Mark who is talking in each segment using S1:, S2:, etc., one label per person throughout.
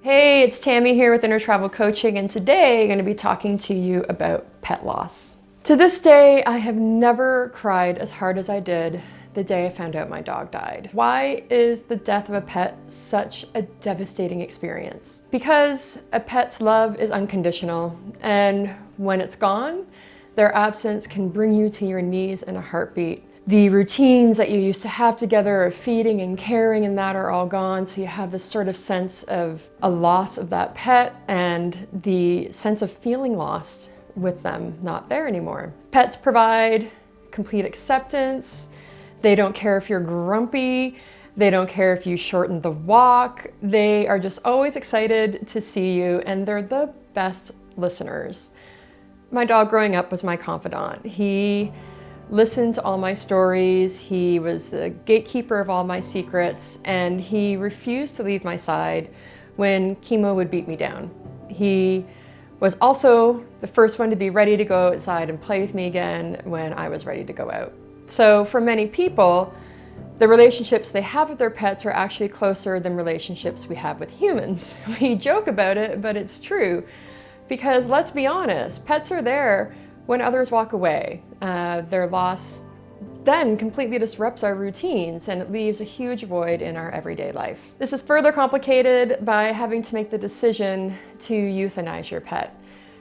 S1: Hey, it's Tammy here with Inner Travel Coaching, and today I'm going to be talking to you about pet loss. To this day, I have never cried as hard as I did the day I found out my dog died. Why is the death of a pet such a devastating experience? Because a pet's love is unconditional, and when it's gone, their absence can bring you to your knees in a heartbeat. The routines that you used to have together of feeding and caring and that are all gone, so you have this sort of sense of a loss of that pet and the sense of feeling lost with them not there anymore. Pets provide complete acceptance. They don't care if you're grumpy. They don't care if you shorten the walk. They are just always excited to see you, and they're the best listeners. My dog growing up was my confidant. He listened to all my stories. He was the gatekeeper of all my secrets, and he refused to leave my side when chemo would beat me down. He was also the first one to be ready to go outside and play with me again when I was ready to go out. So for many people, the relationships they have with their pets are actually closer than relationships we have with humans. We joke about it, but it's true. Because let's be honest, pets are there when others walk away. Their loss then completely disrupts our routines, and it leaves a huge void in our everyday life. This is further complicated by having to make the decision to euthanize your pet.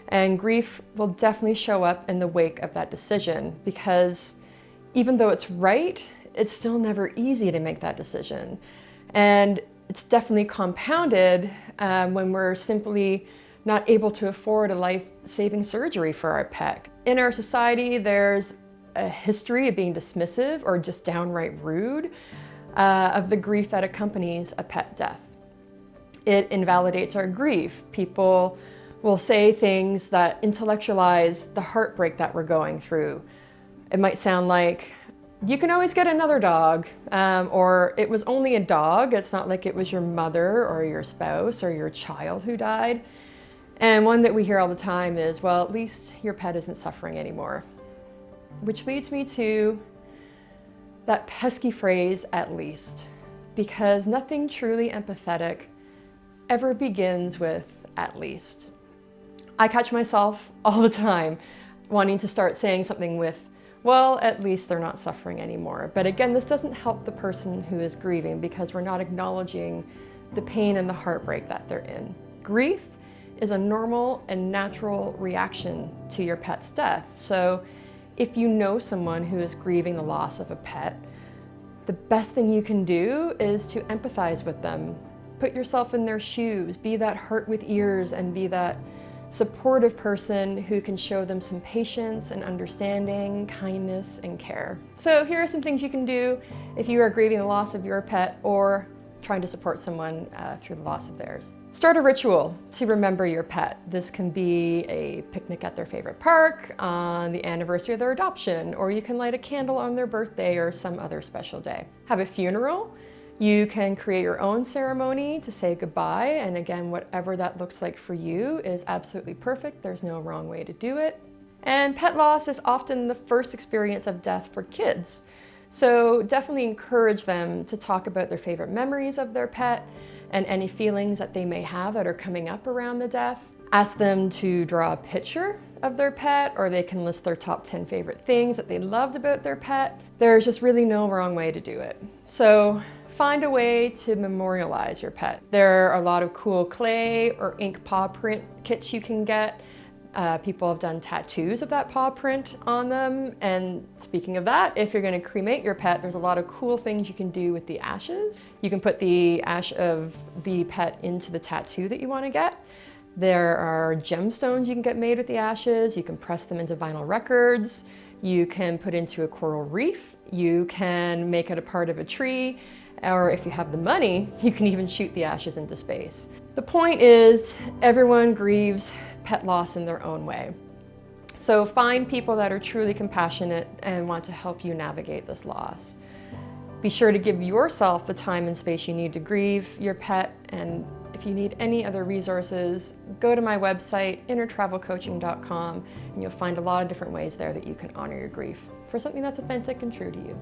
S1: And grief will definitely show up in the wake of that decision, because even though it's right, it's still never easy to make that decision. And it's definitely compounded when we're simply not able to afford a life-saving surgery for our pet. In our society, there's a history of being dismissive or just downright rude of the grief that accompanies a pet death. It invalidates our grief. People will say things that intellectualize the heartbreak that we're going through. It might sound like, you can always get another dog, or it was only a dog. It's not like it was your mother or your spouse or your child who died. And one that we hear all the time is, well, at least your pet isn't suffering anymore. Which leads me to that pesky phrase, at least, because nothing truly empathetic ever begins with at least. I catch myself all the time wanting to start saying something with, well, at least they're not suffering anymore. But again, this doesn't help the person who is grieving, because we're not acknowledging the pain and the heartbreak that they're in. Grief is a normal and natural reaction to your pet's death. So if you know someone who is grieving the loss of a pet, the best thing you can do is to empathize with them. Put yourself in their shoes, be that heart with ears, and be that supportive person who can show them some patience and understanding, kindness, and care. So here are some things you can do if you are grieving the loss of your pet or trying to support someone through the loss of theirs. Start a ritual to remember your pet. This can be a picnic at their favorite park, on the anniversary of their adoption, or you can light a candle on their birthday or some other special day. Have a funeral. You can create your own ceremony to say goodbye, and again, whatever that looks like for you is absolutely perfect. There's no wrong way to do it. And pet loss is often the first experience of death for kids. So definitely encourage them to talk about their favorite memories of their pet and any feelings that they may have that are coming up around the death. Ask them to draw a picture of their pet, or they can list their top 10 favorite things that they loved about their pet. There's just really no wrong way to do it. So find a way to memorialize your pet. There are a lot of cool clay or ink paw print kits you can get. People have done tattoos of that paw print on them. And speaking of that, if you're going to cremate your pet, there's a lot of cool things you can do with the ashes. You can put the ash of the pet into the tattoo that you want to get. There are gemstones you can get made with the ashes. You can press them into vinyl records. You can put into a coral reef. You can make it a part of a tree. Or if you have the money, you can even shoot the ashes into space. The point is, everyone grieves pet loss in their own way. So find people that are truly compassionate and want to help you navigate this loss. Be sure to give yourself the time and space you need to grieve your pet, and if you need any other resources, go to my website, innertravelcoaching.com, and you'll find a lot of different ways there that you can honor your grief for something that's authentic and true to you.